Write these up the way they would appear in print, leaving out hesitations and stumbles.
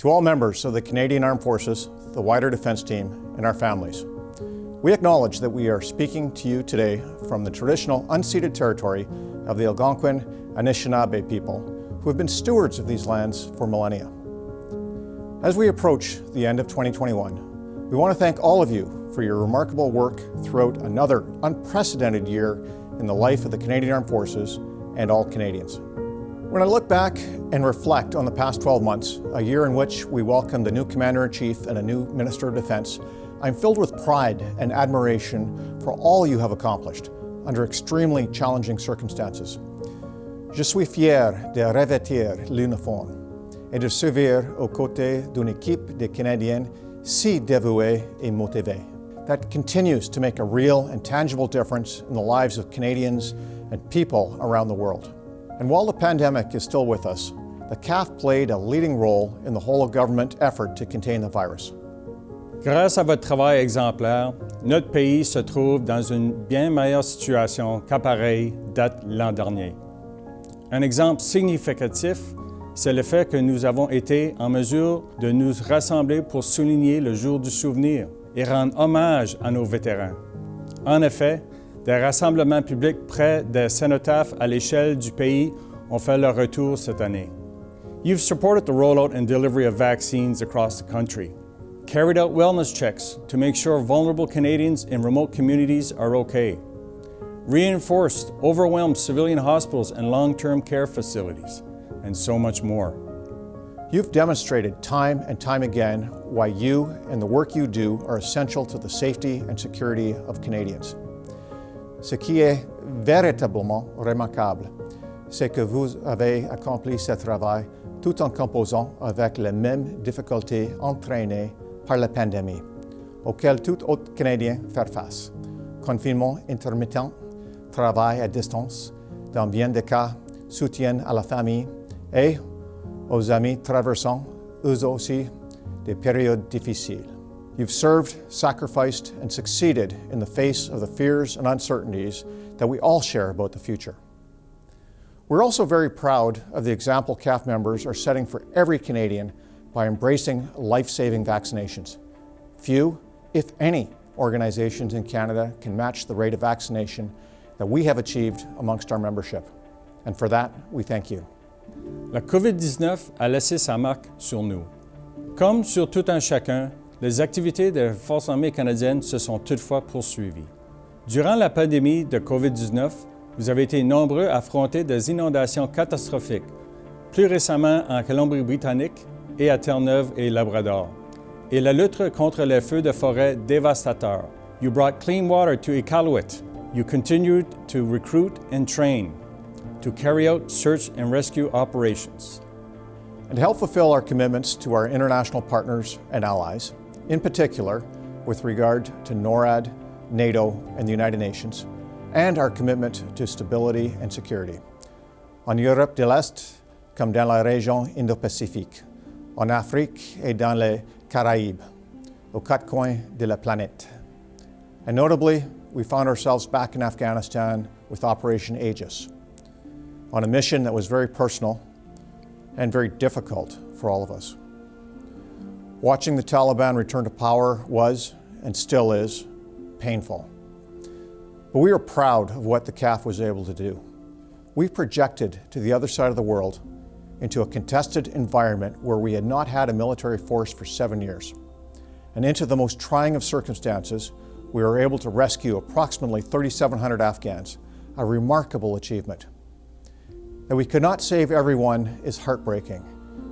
To all members of the Canadian Armed Forces, the wider defense team, and our families, we acknowledge that we are speaking to you today from the traditional unceded territory of the Algonquin Anishinaabe people, who have been stewards of these lands for millennia. As we approach the end of 2021, we want to thank all of you for your remarkable work throughout another unprecedented year in the life of the Canadian Armed Forces and all Canadians. When I look back and reflect on the past 12 months, a year in which we welcomed a new Commander-in-Chief and a new Minister of Defense, I'm filled with pride and admiration for all you have accomplished under extremely challenging circumstances. Je suis fier de revêtir l'uniforme et de servir aux côtés d'une équipe de Canadiens si dévouée et motivée that continues to make a real and tangible difference in the lives of Canadians and people around the world. And while the pandemic is still with us, the CAF played a leading role in the whole-of-government effort to contain the virus. Grâce à votre travail exemplaire, notre pays se trouve dans une bien meilleure situation qu'à pareille date l'an dernier. Un exemple significatif, c'est le fait que nous avons été en mesure de nous rassembler pour souligner le jour du souvenir et rendre hommage à nos vétérans. En effet, des rassemblements publics près des cénotaphes à l'échelle du pays ont fait leur retour cette année. You've supported the rollout and delivery of vaccines across the country, carried out wellness checks to make sure vulnerable Canadians in remote communities are okay, reinforced overwhelmed civilian hospitals and long-term care facilities, and so much more. You've demonstrated time and time again why you and the work you do are essential to the safety and security of Canadians. Ce qui est véritablement remarquable, c'est que vous avez accompli ce travail tout en composant avec les mêmes difficultés entraînées par la pandémie, auxquelles tout autre Canadien fait face. Confinement intermittent, travail à distance, dans bien des cas, soutien à la famille et aux amis traversant, eux aussi, des périodes difficiles. You've served, sacrificed, and succeeded in the face of the fears and uncertainties that we all share about the future. We're also very proud of the example CAF members are setting for every Canadian by embracing life-saving vaccinations. Few, if any, organizations in Canada can match the rate of vaccination that we have achieved amongst our membership. And for that, we thank you. La COVID-19 a laissé sa marque sur nous. Comme sur tout un chacun, les activités des Forces armées canadiennes se sont toutefois poursuivies. Durant la pandémie de COVID-19, vous avez été nombreux à affronter des inondations catastrophiques, plus récemment en Colombie-Britannique et à Terre-Neuve et Labrador, et la lutte contre les feux de forêt dévastateurs. You brought clean water to Iqaluit. You continued to recruit and train to carry out search and rescue operations. And to help fulfill our commitments to our international partners and allies, in particular with regard to NORAD, NATO, and the United Nations, and our commitment to stability and security. En Europe de l'Est, comme dans la région Indo-Pacifique, en Afrique et dans les Caraïbes, aux quatre coins de la planète. And notably, we found ourselves back in Afghanistan with Operation Aegis, on a mission that was very personal and very difficult for all of us. Watching the Taliban return to power was, and still is, painful. But we are proud of what the CAF was able to do. We projected to the other side of the world into a contested environment where we had not had a military force for 7 years. And into the most trying of circumstances, we were able to rescue approximately 3,700 Afghans, a remarkable achievement. That we could not save everyone is heartbreaking,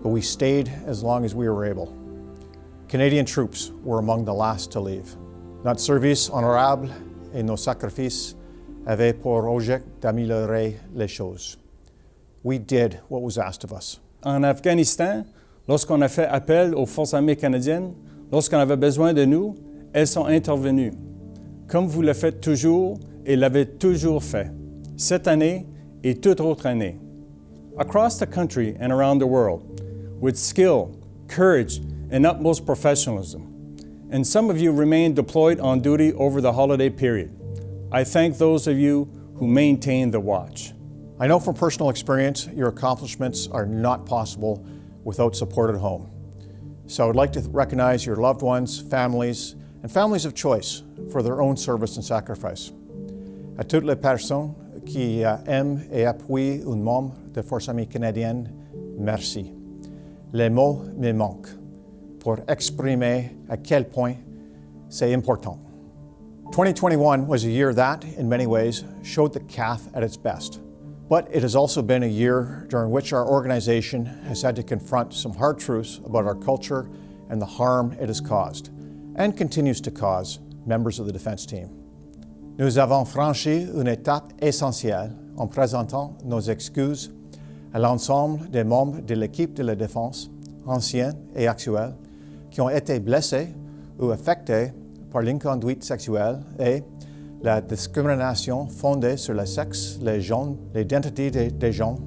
but we stayed as long as we were able. Canadian troops were among the last to leave. Notre service honorable et nos sacrifices avaient pour objet d'améliorer les choses. We did what was asked of us. En Afghanistan, lorsqu'on a fait appel aux Forces armées canadiennes, lorsqu'on avait besoin de nous, elles sont intervenues. Comme vous le faites toujours et l'avez toujours fait, cette année et toute autre année. Across the country and around the world, with skill, courage, and utmost professionalism. And some of you remain deployed on duty over the holiday period. I thank those of you who maintain the watch. I know from personal experience your accomplishments are not possible without support at home. So I would like to recognize your loved ones, families, and families of choice for their own service and sacrifice. À toutes les personnes qui aiment et appuient un membre de Force armée canadienne, merci. Les mots me manquent pour exprimer à quel point c'est important. 2021 was a year that, in many ways, showed the CAF at its best. But it has also been a year during which our organization has had to confront some hard truths about our culture and the harm it has caused, and continues to cause, members of the defense team. Nous avons franchi une étape essentielle en présentant nos excuses à l'ensemble des membres de l'équipe de la Défense, anciens et actuels, qui ont été blessés ou affectés par l'inconduite sexuelle et la discrimination fondée sur le sexe, les genres, l'identité des gens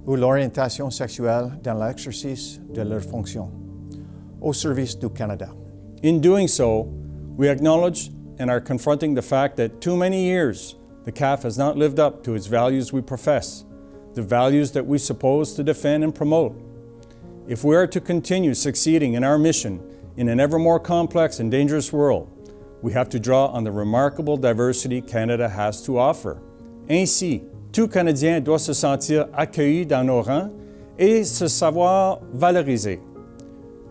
ou l'orientation sexuelle dans l'exercice de leurs fonctions au service du Canada. In doing so, we acknowledge and are confronting the fact that too many years the CAF has not lived up to its values we profess, the values that we suppose to defend and promote. If we are to continue succeeding in our mission in an ever more complex and dangerous world, we have to draw on the remarkable diversity Canada has to offer. Ainsi, tout Canadien doit se sentir accueilli dans nos rangs et se savoir valorisé,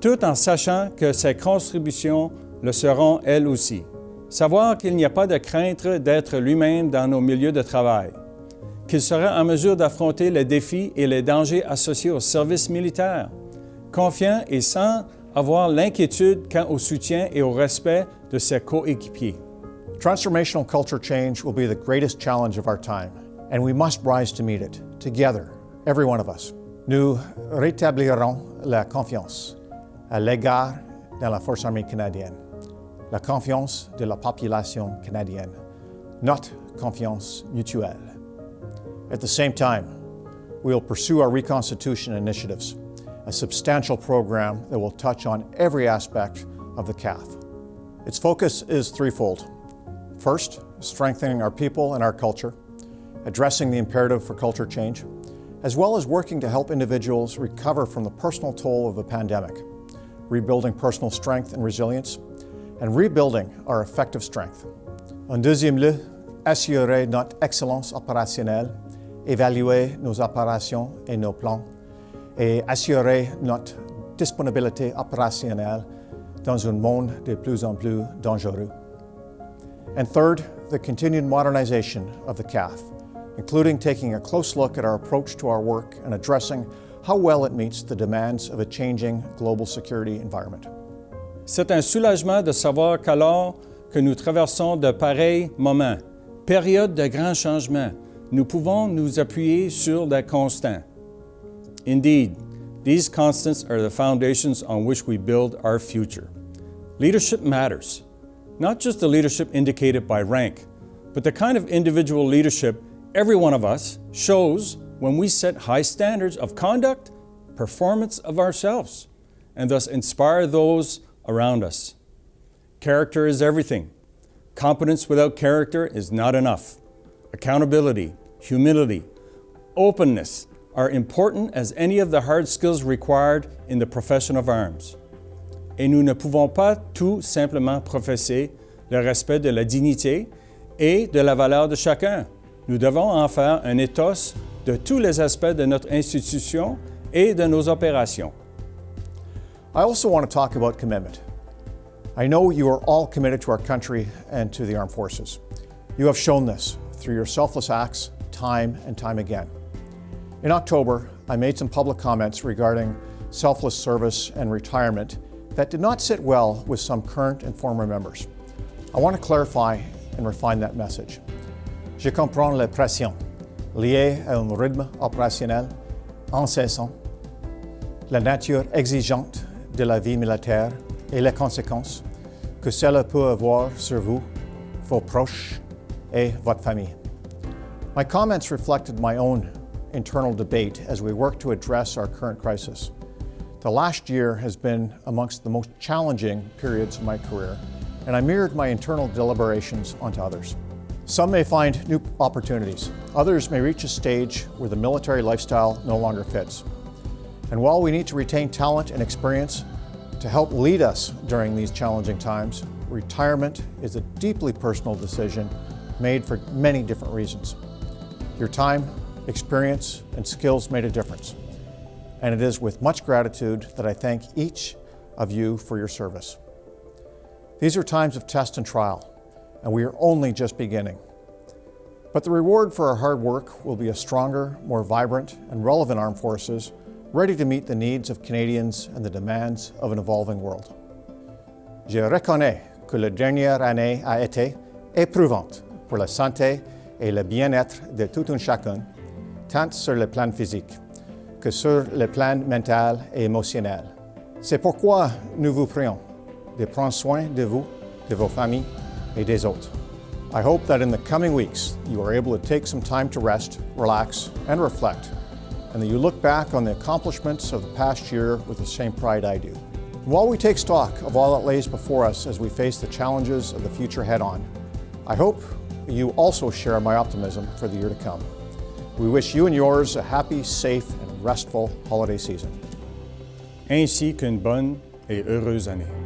tout en sachant que ses contributions le seront elles aussi. Savoir qu'il n'y a pas de crainte d'être lui-même dans nos milieux de travail, qu'il sera en mesure d'affronter les défis et les dangers associés au service militaire, confiant et sans avoir l'inquiétude quant au soutien et au respect de ses coéquipiers. Transformational culture change will be the greatest challenge of our time, and we must rise to meet it, together, every one of us. Nous rétablirons la confiance à l'égard de la Force armée canadienne, la confiance de la population canadienne, notre confiance mutuelle. At the same time, we will pursue our reconstitution initiatives, a substantial program that will touch on every aspect of the CAF. Its focus is threefold. First, strengthening our people and our culture, addressing the imperative for culture change, as well as working to help individuals recover from the personal toll of the pandemic, rebuilding personal strength and resilience, and rebuilding our effective strength. En deuxième lieu, assurer notre excellence opérationnelle, évaluer nos opérations et nos plans, et assurer notre disponibilité opérationnelle dans un monde de plus en plus dangereux. And third, the continued modernization of the CAF, including taking a close look at our approach to our work and addressing how well it meets the demands of a changing global security environment. C'est un soulagement de savoir qu'alors que nous traversons de pareils moments, périodes de grands changements, nous pouvons nous appuyer sur des constants. Indeed, these constants are the foundations on which we build our future. Leadership matters, not just the leadership indicated by rank, but the kind of individual leadership every one of us shows when we set high standards of conduct, performance of ourselves, and thus inspire those around us. Character is everything. Competence without character is not enough. Accountability, humility, openness are important as any of the hard skills required in the profession of arms. Et nous ne pouvons pas tout simplement professer le respect de la dignité et de la valeur de chacun. Nous devons en faire un ethos de tous les aspects de notre institution et de nos opérations. I also want to talk about commitment. I know you are all committed to our country and to the armed forces. You have shown this through your selfless acts time and time again. In October, I made some public comments regarding selfless service and retirement that did not sit well with some current and former members. I want to clarify and refine that message. Je comprends les pressions liées à un rythme opérationnel incessant, la nature exigeante de la vie militaire et les conséquences que cela peut avoir sur vous, vos proches et votre famille. My comments reflected my own internal debate as we work to address our current crisis. The last year has been amongst the most challenging periods of my career, and I mirrored my internal deliberations onto others. Some may find new opportunities. Others may reach a stage where the military lifestyle no longer fits. And while we need to retain talent and experience, To help lead us during these challenging times, retirement is a deeply personal decision made for many different reasons. Your time, experience, and skills made a difference. And it is with much gratitude that I thank each of you for your service. These are times of test and trial, and we are only just beginning. But the reward for our hard work will be a stronger, more vibrant, and relevant armed forces ready to meet the needs of Canadians and the demands of an evolving world. Je reconnais que la dernière année a été éprouvante pour la santé et le bien-être de tout un chacun, tant sur le plan physique que sur le plan mental et émotionnel. C'est pourquoi nous vous prions de prendre soin de vous, de vos familles et des autres. I hope that in the coming weeks you are able to take some time to rest, relax, and reflect, and that you look back on the accomplishments of the past year with the same pride I do. And while we take stock of all that lays before us as we face the challenges of the future head-on, I hope you also share my optimism for the year to come. We wish you and yours a happy, safe, and restful holiday season. Ainsi qu'une bonne et heureuse année.